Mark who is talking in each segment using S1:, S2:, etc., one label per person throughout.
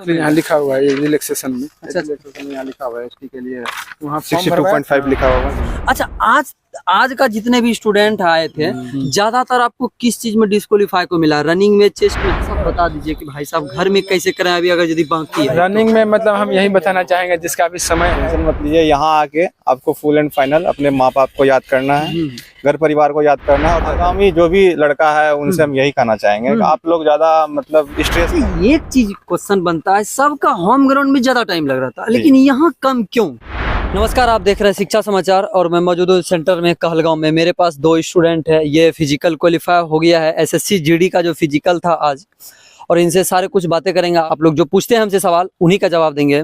S1: यहाँ लिखा हुआ है रिलैक्सेशन में।
S2: अच्छा
S1: रिलैक्सेशन में यहाँ लिखा हुआ है एसटी के लिए, वहाँ 62.5 लिखा होगा।
S2: अच्छा, आज का जितने भी स्टूडेंट आए थे ज्यादातर आपको किस चीज में डिस्क्वालीफाई को मिला? रनिंग में, चेस्ट में? सब बता दीजिए कि भाई साहब घर में कैसे करें अभी अगर यदि बाकी है।
S1: रनिंग में मतलब हम यही बताना चाहेंगे जिसका अभी समय है,
S3: मत लीजिए, यहाँ आके आपको फुल एंड फाइनल अपने माँ बाप को याद करना है, घर परिवार को याद करना है, और आगामी जो भी लड़का है उनसे हम यही कहना चाहेंगे कि आप लोग ज्यादा मतलब स्ट्रेस।
S2: एक चीज क्वेश्चन बनता है, सबका होम ग्राउंड में ज्यादा टाइम लग रहा था लेकिन यहाँ कम क्यों? नमस्कार, आप देख रहे हैं शिक्षा समाचार और मैं मौजूद हूँ सेंटर में कहलगांव में। मेरे पास दो स्टूडेंट है, ये फिजिकल क्वालिफाई हो गया है, एसएससी जीडी का जो फिजिकल था आज, और इनसे सारे कुछ बातें करेंगे। आप लोग जो पूछते हैं हमसे सवाल उन्हीं का जवाब देंगे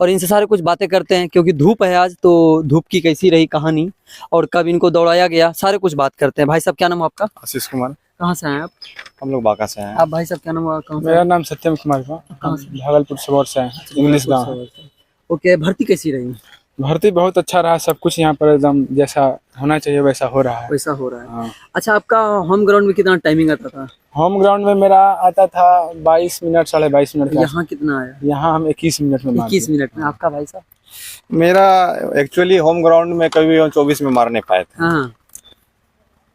S2: और इनसे सारे कुछ बातें करते हैं, क्योंकि धूप है आज, तो धूप की कैसी रही कहानी और कब इनको दौड़ाया गया, सारे कुछ बात करते हैं। भाई साहब क्या नाम है आपका?
S3: आशीष कुमार।
S2: कहाँ से हैं आप?
S3: हम लोग बांका से हैं।
S2: आप भाई साहब क्या नाम है?
S1: मेरा नाम सत्यम कुमार था, भागलपुर सबौर से है, इंग्लिश गाँव।
S2: ओके, भर्ती कैसी रही?
S1: भर्ती बहुत अच्छा रहा, सब कुछ यहाँ पर एकदम जैसा होना चाहिए वैसा हो रहा है।
S2: वैसा हो रहा है।
S1: हाँ।
S2: अच्छा, आपका होम ग्राउंड में कितना टाइमिंग आता था?
S1: होम ग्राउंड में मेरा आता था 22 मिनट 22.5 मिनट का।
S2: यहाँ कितना आया?
S1: यहाँ हम 21 मिनट में
S2: 21 मिनट में। आपका भाई साहब?
S3: मेरा एक्चुअली होम ग्राउंड में कभी 24 में मार नहीं पाए थे।
S2: हाँ।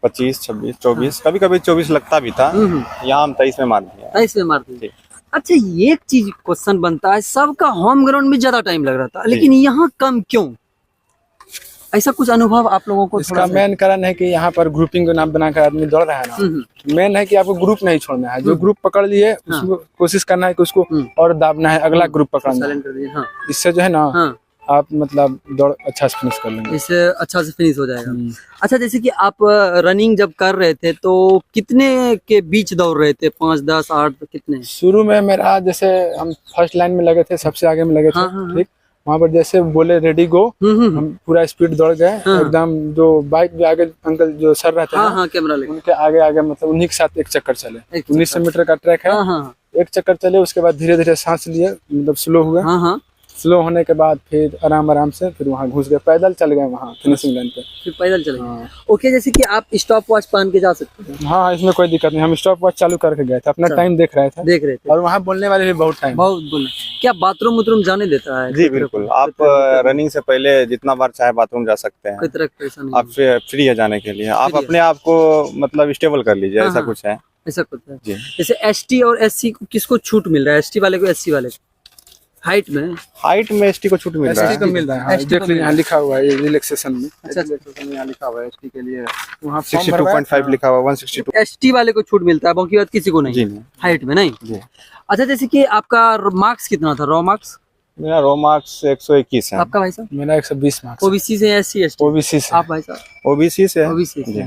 S3: 25, 26, 24, कभी कभी 24 लगता भी था। यहाँ हम 23 में मार दिया।
S2: 23 में मार दिया। अच्छा, एक चीज क्वेश्चन बनता है, सबका होम ग्राउंड में ज्यादा टाइम लग रहा था लेकिन यहाँ कम क्यों? ऐसा कुछ अनुभव आप लोगों को?
S1: इसका मेन कारण है कि यहाँ पर ग्रुपिंग का नाम बनाकर आदमी दौड़ रहा है ना। मेन है कि आपको ग्रुप नहीं छोड़ना है, जो ग्रुप पकड़ लिए उसको कोशिश करना है कि उसको और दाबना है, अगला ग्रुप पकड़ना है। इससे जो है ना आप मतलब दौड़ अच्छा से फिनिश कर लेंगे,
S2: इससे अच्छा से फिनिश हो जाएगा। अच्छा, जैसे कि आप रनिंग जब कर रहे थे तो कितने के बीच दौड़ रहे थे? 5, 10, 8 कितने?
S1: शुरू में मेरा जैसे हम फर्स्ट लाइन में लगे थे, सबसे आगे में लगे थे। ठीक, वहाँ पर जैसे बोले रेडी गो, हम पूरा स्पीड दौड़ गए एकदम। जो बाइक जो आगे अंकल जो सर रहते हैं
S2: कैमरा
S1: उनके आगे आगे मतलब उन्हीं के साथ एक चक्कर चले। 1900 मीटर का ट्रैक है, एक चक्कर चले, उसके बाद धीरे धीरे सांस लिए, मतलब स्लो हुए। स्लो होने के बाद फिर आराम से फिर वहाँ घुस गए, पैदल चल गए वहाँ फिनिशिंग लाइन पे, फिर
S2: पैदल चले गए। ओके, जैसे कि आप स्टॉप वॉच पहन के जा सकते हैं?
S1: हाँ, इसमें कोई दिक्कत नहीं, हम स्टॉप वॉच चालू करके गए थे, अपना टाइम देख रहे थे। और वहाँ बोलने वाले भी बहुत
S2: बोलने। क्या बाथरूम उतरूम जाने देता है?
S3: जी बिल्कुल, आप रनिंग से पहले जितना बार चाहे बाथरूम जा सकते हैं।
S2: कोई तरह का परेशानी
S3: आप फ्री है जाने के लिए, आप अपने आप को मतलब स्टेबल कर लीजिए। ऐसा कुछ है,
S2: ऐसा कुछ है। जैसे एसटी और एससी को किसको छूट मिल रहा है? एसटी वाले को, एससी वाले को? हाइट में एसटी को छूट मिल रहा है।
S1: एसटी को मिल रहा है, देख लीजिए यहाँ लिखा हुआ है रिलैक्सेशन में। रिलैक्सेशन में यहाँ लिखा हुआ है एसटी के लिए, वहाँ
S3: 62.5 लिखा हुआ, 162।
S2: एसटी वाले को छूट मिलता है, बाकी बात किसी को नहीं। हाइट में नहीं। अच्छा, जैसे कि आपका मार्क्स कितना था? Raw marks?
S3: मेरा रॉ मार्क्स 121 है।
S2: आपका भाई साहब?
S1: मेरा 120 मार्क्स।
S2: ओबीसी से? SC ST?
S1: ओबीसी से।
S2: आप भाई साहब?
S3: ओबीसी से।
S2: ओबीसी से।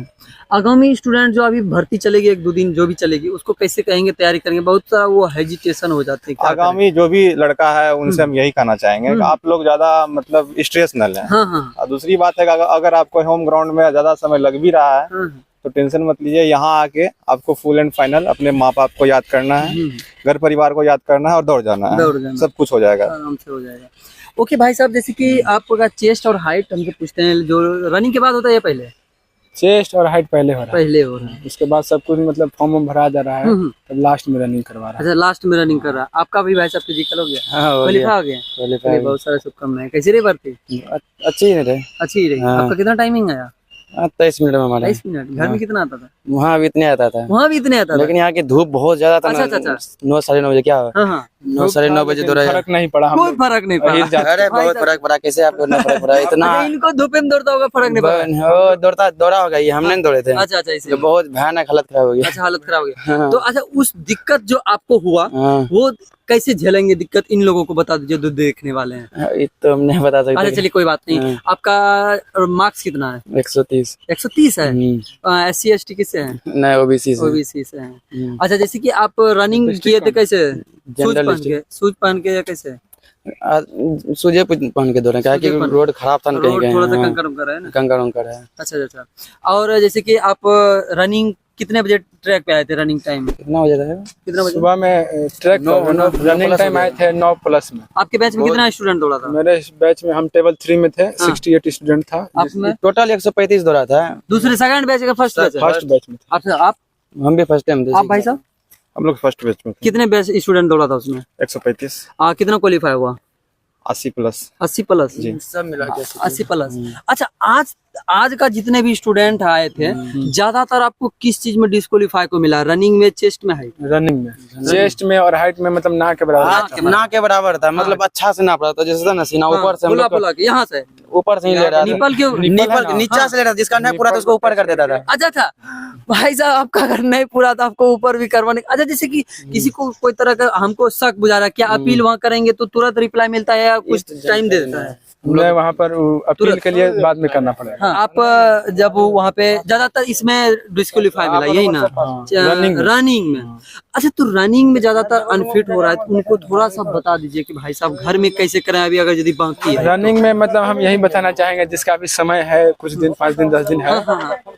S2: आगामी स्टूडेंट जो अभी भर्ती चलेगी 1-2 दिन जो भी चलेगी, उसको कैसे कहेंगे तैयारी करेंगे? बहुत सारा वो हेजिटेशन हो जाते हैं।
S3: आगामी जो भी लड़का है उनसे हम यही कहना चाहेंगे कि आप लोग ज्यादा मतलब स्ट्रेस न लें। और दूसरी बात है कि अगर आपको होम ग्राउंड में ज्यादा समय लग भी रहा है तो टेंशन मत लीजिए, यहाँ आके आपको फुल एंड फाइनल अपने माँ बाप को याद करना है, घर परिवार को याद करना है और दौड़ जाना है, सब कुछ हो जाएगा,
S2: आराम से हो जाएगा। ओके भाई साहब, जैसे कि आपका चेस्ट और हाइट हमसे पूछते हैं, जो रनिंग के बाद होता है या पहले?
S1: चेस्ट और हाइट पहले हो रहा
S2: है।
S1: उसके बाद सब कुछ मतलब फॉर्म भरा जा रहा है, तब लास्ट में रनिंग करवा रहा है।
S2: अच्छा, लास्ट में रनिंग कर रहा है। आपका भी भाई साहब फिजिकल हो गया? क्वालिफाई हो गया। बहुत सारा शुभकामनाएं। कैसी रही भर्ती?
S1: अच्छी रही।
S2: अच्छी रही। आपका कितना टाइमिंग आया?
S1: 23 मिनट में हमारा।
S2: 23 मिनट। घर में कितना आता था?
S1: वहाँ भी इतने आता था।
S2: वहाँ भी इतने आता था,
S1: लेकिन यहाँ की धूप बहुत ज्यादा था।
S2: अच्छा।
S1: 9 साढ़े 9 बजे क्या? 9 साढ़े 9 बजे दौड़ा। फर्क नहीं पड़ा,
S2: कोई फर्क नहीं पड़ा।
S1: अरे बहुत फर्क पड़ा। कैसे आपको ना फर्क पड़ा? इतना
S2: इनको धूप में दौड़ता होगा, फर्क नहीं पड़ा।
S1: दौड़ा होगा, ये हमने दौड़े थे।
S2: अच्छा,
S1: तो बहुत भयानक हालत खराब हो गई।
S2: अच्छा, हालत खराब हो गई। तो अच्छा, उस दिक्कत जो आपको हुआ वो कैसे झेलेंगे दिक्कत? इन लोगों को बता दीजिए जो देखने वाले हैं।
S1: ये तो हम नहीं बता सकते।
S2: अच्छा चलिए, कोई बात नहीं। आपका मार्क्स कितना है?
S1: 130।
S2: 130 है। एससी एसटी किससे है?
S1: नहीं, ओबीसी से
S2: है। अच्छा, जैसे कि आप रनिंग किए थे कैसे? शूज पहन के या कैसे?
S1: सूजे पहन के दौड़े, क्या कि रोड खराब था, कहीं
S2: थोड़ा सा कंकर है। अच्छा। और जैसे कि आप रनिंग कितने बजे ट्रैक पे आए थे? रनिंग टाइम
S1: कितना बजे था? कितना बजे? सुबह में ट्रैक रनिंग टाइम आए थे 9+ में।
S2: आपके बैच में कितना स्टूडेंट दौड़ा था?
S1: मेरे बैच में हम टेबल 3 में थे, 68 स्टूडेंट था।
S2: आप में
S1: टोटल 135 दौड़ा था।
S2: दूसरे सेकंड बैच का फर्स्ट बैच में?
S1: आप?
S2: हम
S1: भी फर्स्ट टाइम थे।
S2: आप भाई साहब?
S3: हम लोग फर्स्ट बैच में थे।
S2: कितने बैच स्टूडेंट दौड़ा था उसमें?
S3: 135,
S2: कितना क्वालिफाई हुआ?
S3: 80 प्लस।
S2: 80 प्लस
S3: जी।
S1: सब मिला के
S2: 80 प्लस। अच्छा, आज का जितने भी स्टूडेंट आए थे, ज्यादातर आपको किस चीज में डिस्क्वालीफाई को मिला? रनिंग में, चेस्ट में, हाइट?
S1: रनिंग में, चेस्ट में और हाइट में, मतलब ना के बराबर।
S4: ना के बराबर था, मतलब अच्छा से नाप रहा था, जैसे था ना सीना ऊपर से हम
S2: बोला
S4: लोग
S2: बोला कि यहाँ से
S4: ऊपर से ही ले रहा था।
S2: निपल क्यों?
S4: निपल नीचा से ले रहा था, जिसका नहीं पूरा था उसको ऊपर कर देता था।
S2: अच्छा अच्छा, भाई साहब आपका अगर नहीं पूरा था आपको ऊपर भी करवाने। अच्छा, जैसे कि किसी को कोई तरह का हमको शक बुझा रहा है, क्या अपील वहाँ करेंगे तो तुरंत रिप्लाई मिलता है या कुछ टाइम दे देता है?
S1: मैं वहाँ पर अपील के लिए बाद में करना पड़ेगा।
S2: हाँ, आप जब वहाँ पे ज्यादातर इसमें डिस्क्वालीफाई मिला, यही ना? रनिंग में। अच्छा, तो रनिंग में ज्यादातर अनफिट हो रहा है, तो उनको थोड़ा सा बता दीजिए कि भाई साहब घर में कैसे करें अभी अगर यदि बाकी है।
S1: रनिंग में मतलब हम यही बताना चाहेंगे, जिसका अभी समय है कुछ दिन, 5 दिन 10 दिन है,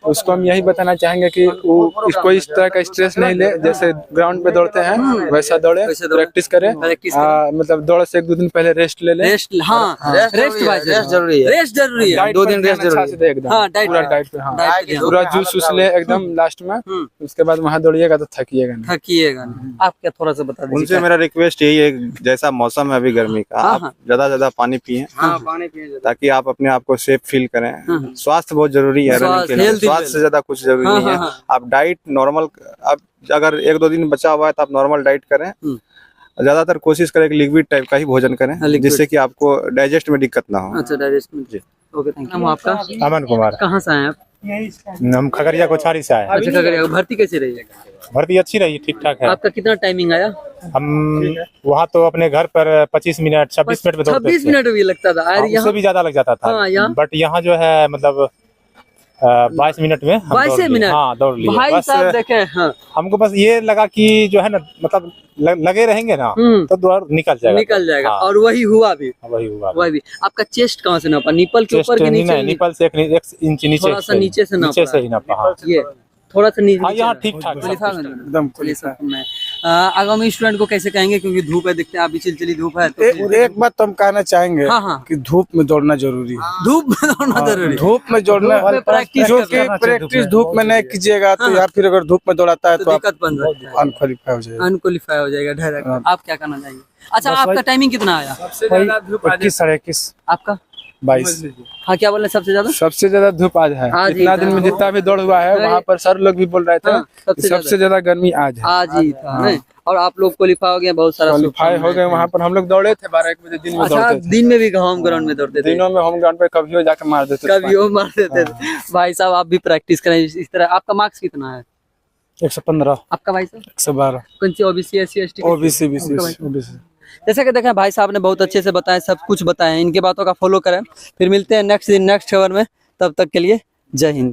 S1: उसको हम यही बताना चाहेंगे कि वो कोई इस तरह का स्ट्रेस नहीं ले। जैसे ग्राउंड पे दौड़ते हैं वैसा दौड़े, प्रैक्टिस करें। मतलब दौड़ से 1-2 दिन पहले रेस्ट ले ले।
S2: रेस्ट, हाँ रेस्ट
S4: जरूरी है,
S2: रेस्ट जरूरी है।
S4: 2 दिन रेस्ट जरूरी है।
S1: एकदम
S2: हाँ, डाइट
S1: पूरा डाइट पे, हाँ
S2: डाइट
S1: पूरा जूस ले एकदम लास्ट में। उसके बाद वहाँ दौड़िएगा तो थकिएगा नहीं।
S2: थकिएगा नहीं। आप क्या थोड़ा सा बता दीजिए।
S3: उनसे मेरा रिक्वेस्ट यही है, जैसा मौसम है अभी गर्मी का, आप ज्यादा से ज्यादा पानी पिए,
S4: पानी पिए
S3: ताकि आप अपने आप को सेफ फील करें। स्वास्थ्य बहुत जरूरी है रनिंग के लिए, स्वास्थ्य से ज्यादा कुछ जरूरी नहीं है। आप डाइट नॉर्मल, आप अगर 1-2 दिन बचा हुआ है तो आप नॉर्मल डाइट करें। ज्यादातर कोशिश करें कि लिक्विड टाइप का ही भोजन करें, जिससे कि आपको डाइजेस्ट में दिक्कत ना हो।
S2: अच्छा, डाइजेस्ट में। जी, ओके, थैंक यू। आपका?
S5: अमन कुमार।
S2: कहाँ से आए आप?
S5: हम खगड़िया कोछारी से आए।
S2: अच्छा, खगड़िया। भर्ती कैसी रही?
S5: भर्ती अच्छी रही, ठीक ठाक है।
S2: आपका कितना टाइमिंग आया?
S5: हम वहाँ तो अपने घर पर 25 मिनट 26 मिनट में दौड़ते
S2: 26 मिनट भी लगता था, और
S5: उससे भी ज्यादा लग जाता था। बट यहाँ जो है मतलब 22 मिनट में हम
S2: 22 मिनट?
S5: हाँ, दौड़ लिए।
S2: भाई साहब देखें, हाँ
S5: हमको बस ये लगा कि जो है ना, मतलब लगे रहेंगे ना तो दौड़ निकल जाएगा।
S2: हाँ। और वही हुआ भी?
S5: वही हुआ।
S2: वही भी। आपका चेस्ट कहाँ से नापा? निपल के ऊपर के नीचे?
S5: निपल से 1 इंच नीचे,
S2: थोड़ा सा नीचे से नापा?
S5: नीचे से ही नापा। हाँ,
S2: ये थोड़ा सा नीचे।
S5: हाँ, यहाँ ठीक ठाक
S2: एकदम। आगामी स्टूडेंट को कैसे कहेंगे, क्योंकि धूप है, देखते हैं अभी चिलचिली धूप है तो
S6: एक बात तो हम कहना चाहेंगे कि धूप में दौड़ना जरूरी है।
S2: धूप में दौड़ना जरूरी है।
S6: धूप में दौड़ना, प्रैक्टिस धूप में नहीं कीजिएगा तो या फिर अगर धूप में दौड़ाता है तो
S2: दिक्कत बन जाती है,
S6: अनक्वालिफाई हो जाएगा।
S2: अनक्वालिफाई हो जाएगा डायरेक्ट। आप क्या करना चाहेंगे? अच्छा, आपका टाइमिंग कितना आया?
S1: सबसे ज्यादा धूप
S6: 21 साढ़े 21
S2: आपका
S6: 22।
S2: हाँ, क्या बोल रहे? सबसे ज्यादा
S1: धूप आज है।
S2: आज ही
S1: इतना
S2: था।
S1: दिन में जितना भी दौड़ हुआ है वहाँ पर सर लोग भी बोल रहे थे सबसे ज्यादा गर्मी आज है।
S2: आज ही था नहीं? और आप लोग क्वालिफाई हो गए, बहुत सारा
S1: क्वालिफाई हो गए। वहाँ पर हम लोग दौड़े थे 12-1 बजे दिन में।
S2: अच्छा,
S1: दौड़ते थे
S2: दिन में भी होम ग्राउंड में दौड़ते थे?
S1: दिनों में होम ग्राउंड पे कभी हो जाकर मार देते थे,
S2: कभी वो मार देते थे। भाई साहब आप भी प्रैक्टिस करें इस तरह। आपका मार्क्स कितना है?
S6: 115।
S2: आपका भाई साहब?
S6: 112।
S2: कौन सी ओबीसी, एससी, एसटी?
S6: ओबीसी।
S2: जैसे कि देखें भाई साहब ने बहुत अच्छे से बताया, सब कुछ बताया। इनके बातों का फॉलो करें। फिर मिलते हैं नेक्स्ट दिन नेक्स्ट खबर में। तब तक के लिए जय हिंद।